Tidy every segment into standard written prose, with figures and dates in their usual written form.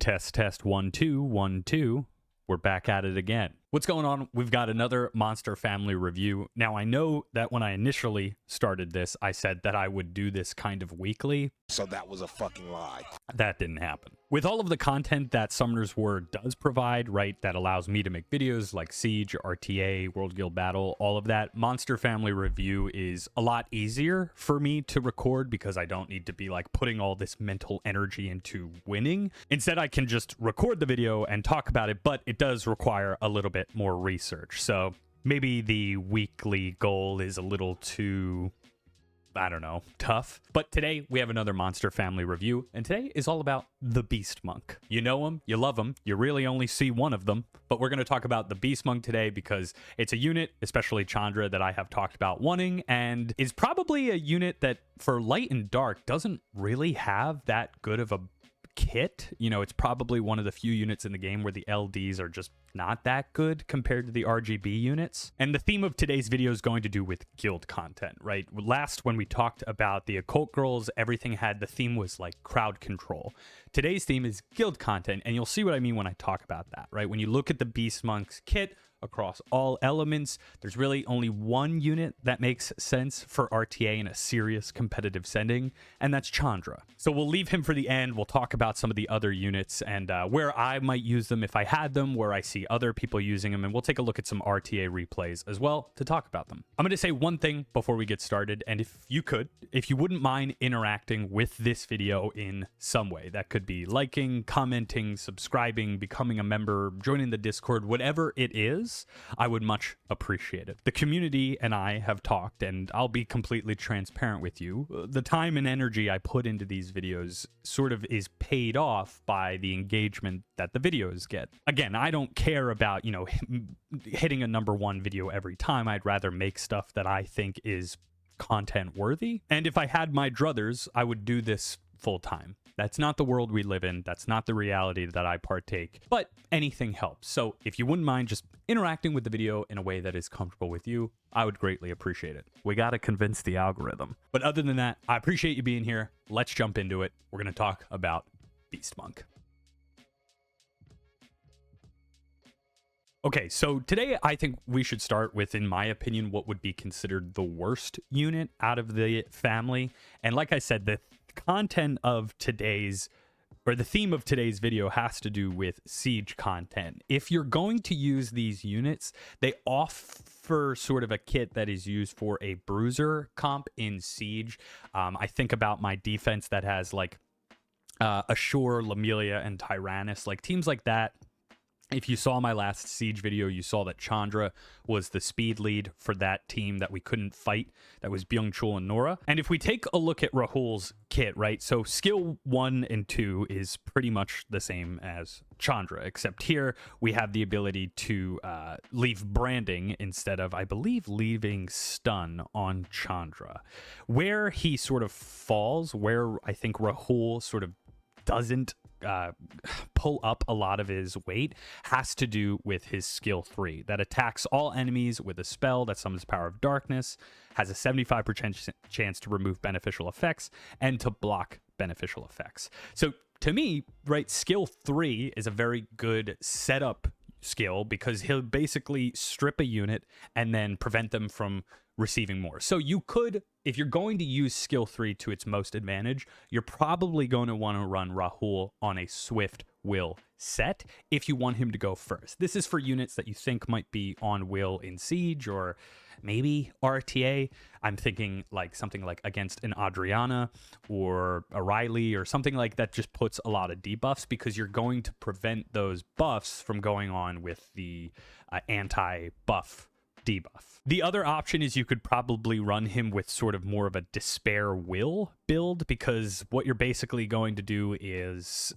Test, test, 1, 2, 1, 2. We're back at it again. What's going on? We've got another Monster Family review. Now, I know that when I initially started this, I said that I would do this kind of weekly. So that was a fucking lie. That didn't happen. With all of the content that Summoner's War does provide, right, that allows me to make videos like Siege, RTA, World Guild Battle, all of that, Monster Family review is a lot easier for me to record because I don't need to be like putting all this mental energy into winning. Instead, I can just record the video and talk about it, but it does require a little bit more research. So maybe the weekly goal is a little too, I don't know, tough. But today we have another Monster Family review, and today is all about the Beast Monk. You know him, you love him, you really only see one of them, but we're going to talk about the Beast Monk today because it's a unit, especially Chandra, that I have talked about wanting, and is probably a unit that for light and dark doesn't really have that good of a kit. You know, it's probably one of the few units in the game where the LDs are just not that good compared to the RGB units. And the theme of today's video is going to do with guild content, right? Last, when we talked about the occult girls, everything had, the theme was like crowd control. Today's theme is guild content, and you'll see what I mean when I talk about that, right? When you look at the Beast Monk's kit across all elements, there's really only one unit that makes sense for RTA in a serious competitive setting, and that's Chandra. So we'll leave him for the end. We'll talk about some of the other units and where I might use them if I had them, where I see other people using them, and we'll take a look at some RTA replays as well to talk about them. I'm going to say one thing before we get started, and if you wouldn't mind interacting with this video in some way, that could be liking, commenting, subscribing, becoming a member, joining the Discord, whatever it is, I would much appreciate it. The community and I have talked, and I'll be completely transparent with you. The time and energy I put into these videos sort of is paid off by the engagement that the videos get. Again, I don't care about, you know, hitting a #1 video every time. I'd rather make stuff that I think is content worthy. And if I had my druthers, I would do this full time. That's not the world we live in. That's not the reality that I partake, but anything helps. So if you wouldn't mind just interacting with the video in a way that is comfortable with you, I would greatly appreciate it. We got to convince the algorithm. But other than that, I appreciate you being here. Let's jump into it. We're going to talk about Beast Monk. Okay, so today I think we should start with, in my opinion, what would be considered the worst unit out of the family. And like I said, the content of today's, or the theme of today's video, has to do with Siege content. If you're going to use these units, they offer sort of a kit that is used for a bruiser comp in Siege. I think about my defense that has like Shure, Lamelia, and Tyrannus, like teams like that. If you saw my last Siege video, you saw that Chandra was the speed lead for that team that we couldn't fight. That was Byung-Chul and Nora. And if we take a look at Rahul's kit, right? So skill 1 and 2 is pretty much the same as Chandra, except here we have the ability to leave branding instead of, I believe, leaving stun on Chandra. Where he sort of falls, where I think Rahul sort of doesn't pull up a lot of his weight, has to do with his skill 3 that attacks all enemies with a spell that summons power of darkness, has a 75% chance to remove beneficial effects and to block beneficial effects. So to me, right, skill 3 is a very good setup skill because he'll basically strip a unit and then prevent them from receiving more. So you could, if you're going to use skill 3 to its most advantage, you're probably going to want to run Rahul on a Swift Will set if you want him to go first. This is for units that you think might be on Will in Siege or maybe RTA. I'm thinking like something like against an Adriana or a Riley or something like that, just puts a lot of debuffs because you're going to prevent those buffs from going on with the anti-buff debuff. The other option is you could probably run him with sort of more of a Despair Will build, because what you're basically going to do is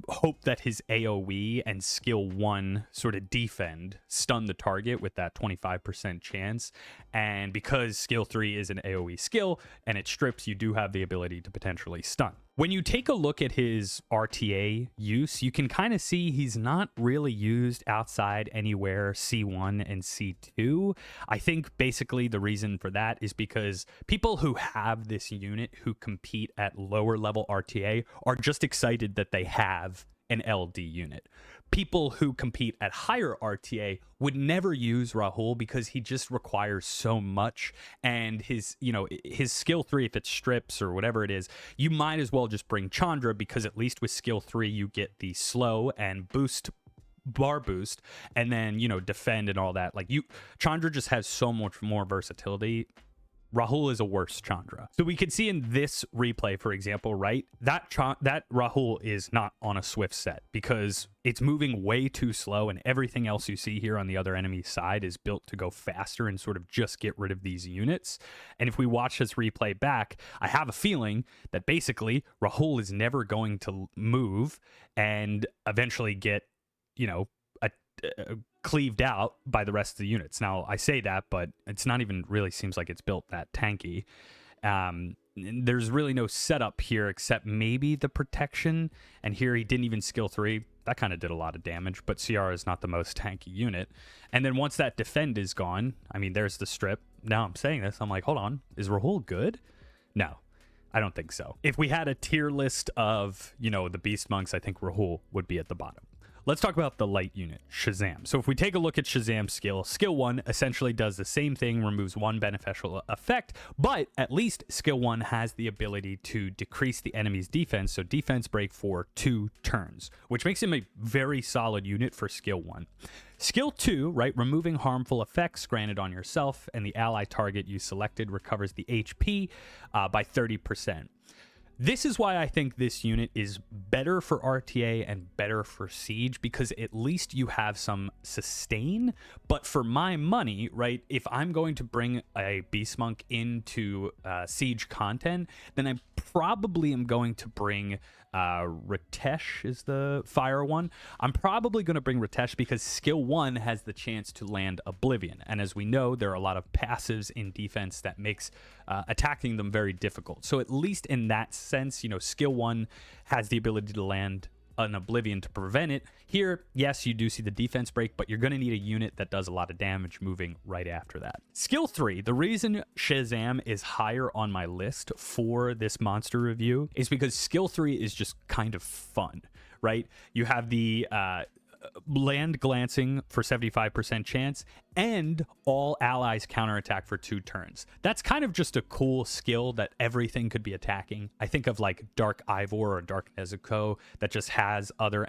hope that his AoE and skill 1 sort of defend, stun the target with that 25% chance. And because skill 3 is an AoE skill and it strips, you do have the ability to potentially stun. When you take a look at his RTA use, you can kind of see he's not really used outside anywhere C1 and C2. I think basically the reason for that is because people who have this unit who compete at lower level RTA are just excited that they have an LD unit. People who compete at higher RTA would never use Rahul because he just requires so much, and his skill 3, if it's strips or whatever it is, you might as well just bring Chandra, because at least with skill 3 you get the slow and bar boost, and then defend and all that. Like, Chandra just has so much more versatility. Rahul is a worse Chandra. So we could see in this replay, for example, right, that Rahul is not on a Swift set because it's moving way too slow, and everything else you see here on the other enemy side is built to go faster and sort of just get rid of these units. And if we watch this replay back, I have a feeling that basically Rahul is never going to move and eventually get, cleaved out by the rest of the units. Now, I say that, but it's not even really seems like it's built that tanky. There's really no setup here except maybe the protection, and here he didn't even skill 3. That kind of did a lot of damage, but Ciara is not the most tanky unit. And then once that defend is gone, I mean, there's the strip. Now I'm saying this, I'm like, hold on, is Rahul good? No, I don't think so. If we had a tier list of, the beast monks, I think Rahul would be at the bottom. Let's talk about the light unit, Shazam. So if we take a look at Shazam's skill 1 essentially does the same thing, removes 1 beneficial effect, but at least skill 1 has the ability to decrease the enemy's defense, so defense break for 2 turns, which makes him a very solid unit for skill 1. Skill 2, right, removing harmful effects granted on yourself and the ally target you selected recovers the HP by 30%. This is why I think this unit is better for RTA and better for Siege, because at least you have some sustain. But for my money, right, if I'm going to bring a Beast Monk into Siege content, then I probably am going to bring Ritesh is the fire one. I'm probably going to bring Ritesh because skill 1 has the chance to land Oblivion. And as we know, there are a lot of passives in defense that makes attacking them very difficult. So at least in that sense, skill 1 has the ability to land an Oblivion to prevent it. Here, yes, you do see the defense break, but you're going to need a unit that does a lot of damage moving right after that. Skill 3, the reason Shazam is higher on my list for this monster review is because skill 3 is just kind of fun, right? You have the land glancing for 75% chance and all allies counterattack for 2 turns. That's kind of just a cool skill that everything could be attacking. I think of like Dark Ivor or Dark Nezuko that just has other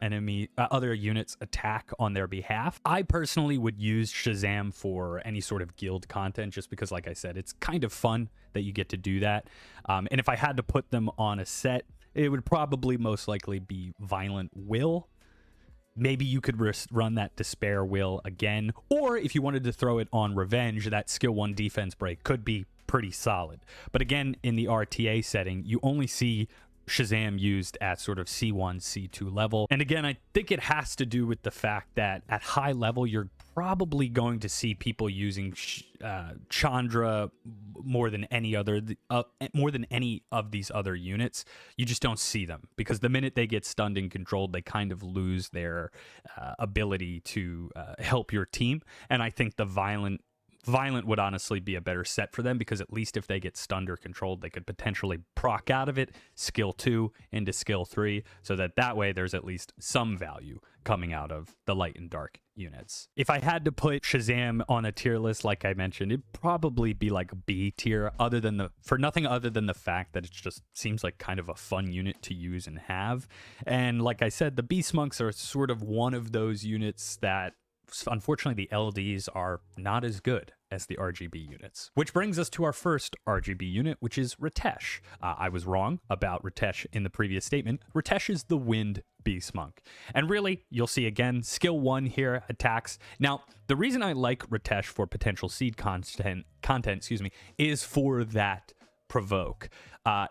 units attack on their behalf. I personally would use Shazam for any sort of guild content just because, like I said, it's kind of fun that you get to do that. And if I had to put them on a set, it would probably most likely be Violent Will. Maybe you could run that Despair Will again, or if you wanted to throw it on Revenge, that skill 1 defense break could be pretty solid. But again, in the RTA setting, you only see Shazam used at sort of C1, C2 level. And again, I think it has to do with the fact that at high level, you're probably going to see people using Chandra more than any of these other units. You just don't see them because the minute they get stunned and controlled, they kind of lose their ability to help your team. And I think the Violent would honestly be a better set for them because at least if they get stunned or controlled, they could potentially proc out of it, skill 2 into skill 3, so that way there's at least some value coming out of the light and dark units. If I had to put Shazam on a tier list, like I mentioned, it'd probably be like B tier, for nothing other than the fact that it just seems like kind of a fun unit to use and have. And like I said, the Beast Monks are sort of one of those units that unfortunately the LDs are not as good as the RGB units. Which brings us to our first RGB unit, which is Ritesh. I was wrong about Ritesh in the previous statement. Ritesh is the Wind Beast Monk. And really, you'll see again, skill 1 here, attacks. Now, the reason I like Ritesh for potential seed content, is for that provoke.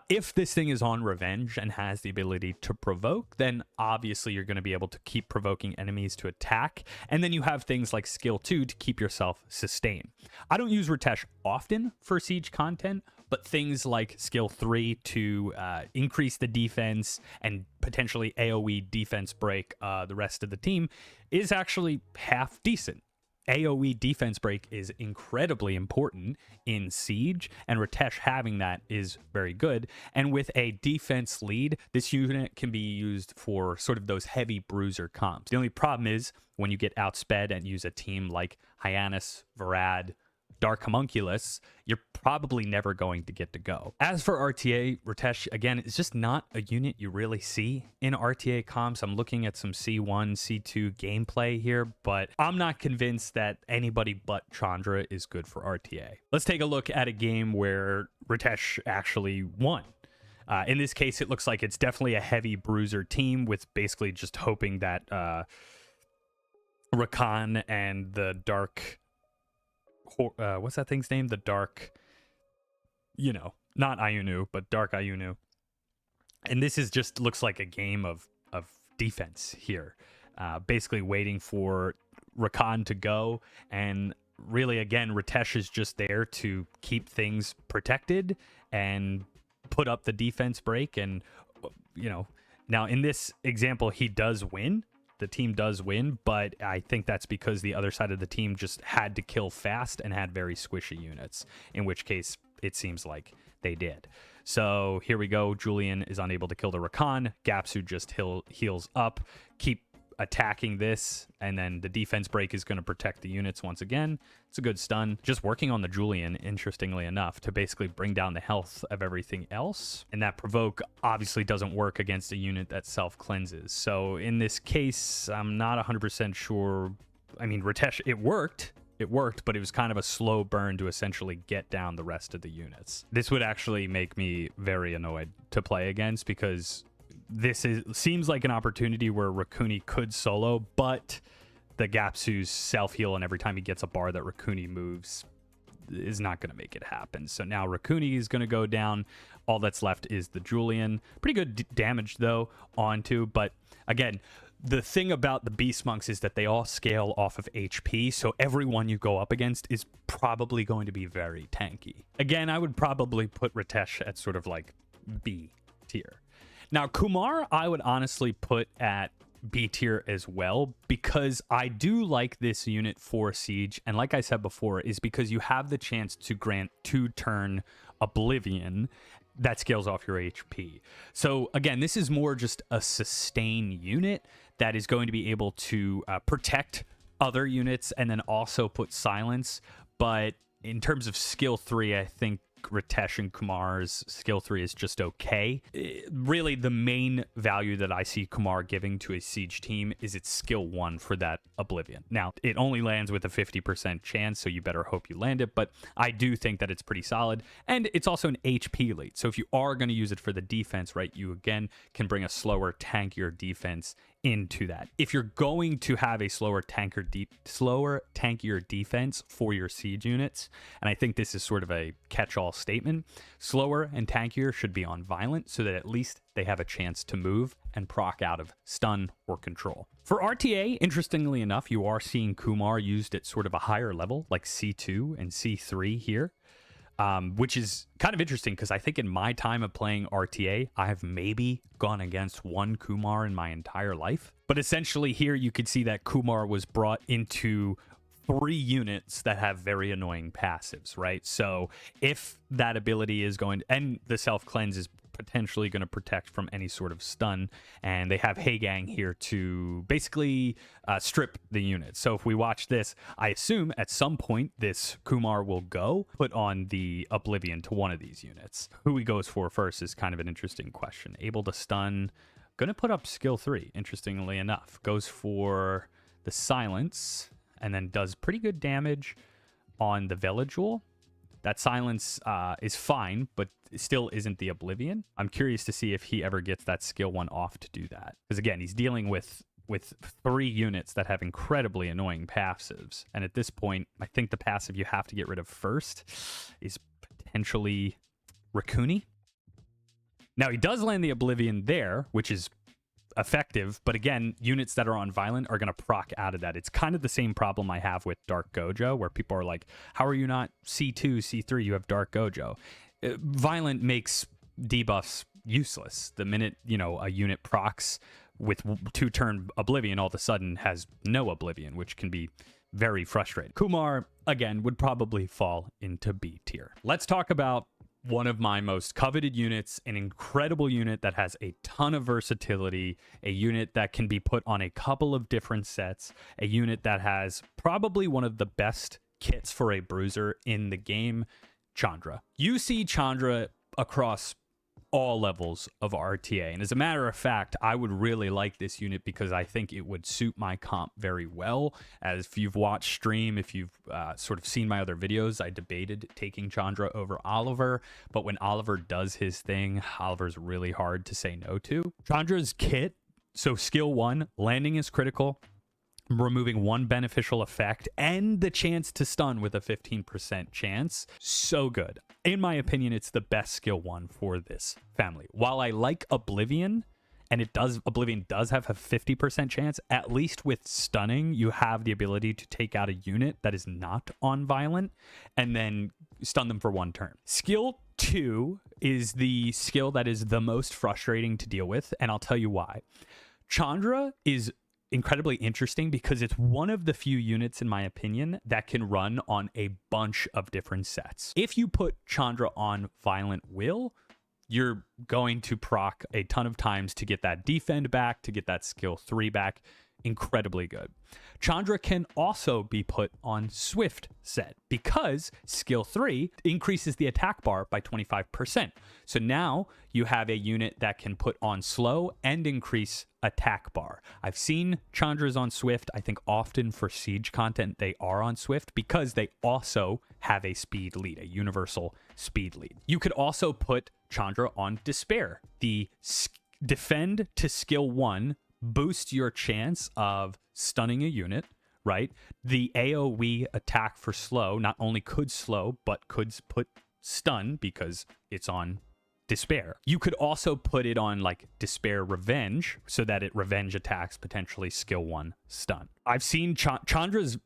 If this thing is on Revenge and has the ability to provoke, then obviously you're going to be able to keep provoking enemies to attack, and then you have things like skill 2 to keep yourself sustained. I don't use Ritesh often for Siege content, but things like skill 3 to increase the defense and potentially AoE defense break the rest of the team is actually half decent. AoE defense break is incredibly important in Siege, and Ritesh having that is very good. And with a defense lead, this unit can be used for sort of those heavy bruiser comps. The only problem is when you get outsped and use a team like Hyannis, Varad, Dark Homunculus, you're probably never going to get to go. As for RTA, Ritesh, again, is just not a unit you really see in RTA comps. I'm looking at some C1, C2 gameplay here, but I'm not convinced that anybody but Chandra is good for RTA. Let's take a look at a game where Ritesh actually won. In this case, it looks like it's definitely a heavy bruiser team with basically just hoping that Rakan and the Dark... what's that thing's name? The Dark, not Ayunu, but Dark Ayunu. And this is just looks like a game of defense here. Basically waiting for Rakan to go. And really, again, Ritesh is just there to keep things protected and put up the defense break. And, now in this example, he does win. The team does win, but I think that's because the other side of the team just had to kill fast and had very squishy units, in which case it seems like they did. So here we go. Julian is unable to kill the Rakan. Gapsu just heals up. Keep attacking this, and then the defense break is going to protect the units once again. It's a good stun. Just working on the Julian, interestingly enough, to basically bring down the health of everything else. And that provoke obviously doesn't work against a unit that self-cleanses. So in this case, I'm not 100% sure. I mean, Ritesh, it worked, but it was kind of a slow burn to essentially get down the rest of the units. This would actually make me very annoyed to play against, because seems like an opportunity where Rakuni could solo, but the Gapsu's self-heal, and every time he gets a bar that Rakuni moves, is not going to make it happen. So now Rakuni is going to go down. All that's left is the Julian. Pretty good damage, though, onto. But again, the thing about the Beast Monks is that they all scale off of HP, so everyone you go up against is probably going to be very tanky. Again, I would probably put Ritesh at sort of like B tier. Now, Kumar, I would honestly put at B tier as well, because I do like this unit for Siege. And like I said before, is because you have the chance to grant 2-turn Oblivion that scales off your HP. So again, this is more just a sustain unit that is going to be able to protect other units and then also put silence. But in terms of skill 3, I think Ritesh and Kumar's skill 3 is just okay. Really, the main value that I see Kumar giving to a Siege team is its skill 1 for that Oblivion. Now, it only lands with a 50% chance, so you better hope you land it, but I do think that it's pretty solid, and it's also an HP lead. So if you are going to use it for the defense, right, you again can bring a slower, tankier defense into that. If you're going to have a slower, tankier defense for your Siege units, and I think this is sort of a catch-all statement, slower and tankier should be on violent so that at least they have a chance to move and proc out of stun or control. For RTA, interestingly enough, you are seeing Kumar used at sort of a higher level, like C2 and C3 here. Which is kind of interesting because I think in my time of playing RTA, I have maybe gone against one Kumar in my entire life. But essentially here you could see that Kumar was brought into 3 units that have very annoying passives, right? So if that ability is going to, and the self-cleanse is potentially going to protect from any sort of stun, and they have Heigang here to basically strip the unit. So if we watch this, I assume at some point this Kumar will go put on the Oblivion to one of these units. Who he goes for first is kind of an interesting question. Able to stun, going to put up skill 3, interestingly enough. Goes for the silence, and then does pretty good damage on the Velajoul. That silence is fine, but it still isn't the Oblivion. I'm curious to see if he ever gets that skill 1 off to do that. Because again, he's dealing with 3 units that have incredibly annoying passives. And at this point, I think the passive you have to get rid of first is potentially Rakuni. Now, he does land the Oblivion there, which is effective, but again, units that are on violent are going to proc out of that. It's kind of the same problem I have with Dark Gojo, where people are like, how are you not C2, C3? You have Dark Gojo. Violent makes debuffs useless. The minute, a unit procs with 2-turn Oblivion all of a sudden has no Oblivion, which can be very frustrating. Kumar, again, would probably fall into B tier. Let's talk about one of my most coveted units, an incredible unit that has a ton of versatility, a unit that can be put on a couple of different sets, a unit that has probably one of the best kits for a bruiser in the game, Chandra. You see Chandra across all levels of RTA. And as a matter of fact, I would really like this unit because I think it would suit my comp very well. As if you've watched stream, if you've sort of seen my other videos, I debated taking Chandra over Oliver. But when Oliver does his thing, Oliver's really hard to say no to. Chandra's kit, so skill 1, landing is critical, removing 1 beneficial effect, and the chance to stun with a 15% chance. So good. In my opinion, it's the best skill 1 for this family. While I like Oblivion, and Oblivion does have a 50% chance, at least with stunning, you have the ability to take out a unit that is not on Violent and then stun them for 1 turn. Skill 2 is the skill that is the most frustrating to deal with, and I'll tell you why. Chandra is incredibly interesting because it's one of the few units, in my opinion, that can run on a bunch of different sets. If you put Chandra on Violent Will, you're going to proc a ton of times to get that defend back, to get that skill 3 back. Incredibly good. Chandra can also be put on Swift set because skill 3 increases the attack bar by 25%. So now you have a unit that can put on slow and increase attack bar. I've seen Chandras on Swift. I think often for Siege content they are on Swift because they also have a speed lead, a universal speed lead. You could also put Chandra on Despair. The defend to skill 1 boost your chance of stunning a unit, right? The AoE attack for slow not only could slow, but could put stun because it's on Despair. You could also put it on like Despair Revenge so that it revenge attacks potentially skill 1 stun. I've seen Chandra's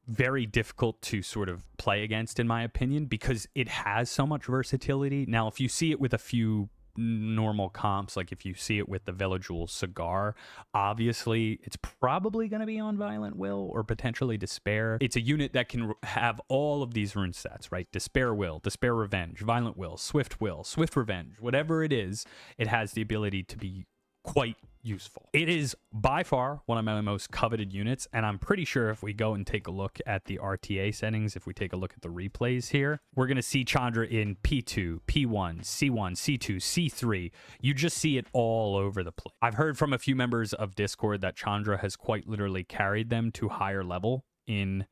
very difficult to sort of play against, in my opinion, because it has so much versatility. Now, if you see it with a few normal comps, like if you see it with the Velojule Cigar, obviously it's probably going to be on Violent Will or potentially Despair. It's a unit that can have all of these rune sets, right? Despair Will, Despair Revenge, Violent Will, Swift Revenge, whatever it is, it has the ability to be quite useful. It is by far one of my most coveted units, and I'm pretty sure if we go and take a look at the RTA settings, if we take a look at the replays here, we're going to see Chandra in P2, P1, C1, C2, C3. You just see it all over the place. I've heard from a few members of Discord that Chandra has quite literally carried them to higher level in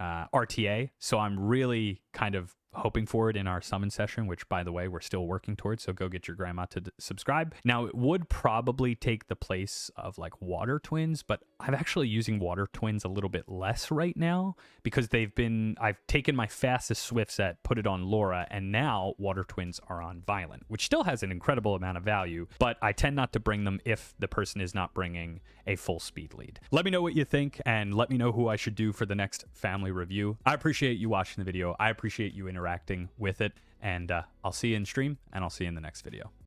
RTA, so I'm really kind of hoping for it in our summon session, which, by the way, we're still working towards, so go get your grandma to subscribe. Now, it would probably take the place of like Water Twins, but I'm actually using Water Twins a little bit less right now because I've taken my fastest Swift set, put it on Laura, and now Water Twins are on Violent, which still has an incredible amount of value, but I tend not to bring them if the person is not bringing a full speed lead. Let me know what you think, and let me know who I should do for the next family review. I appreciate you watching the video. I appreciate you interacting with it, and I'll see you in stream, and I'll see you in the next video.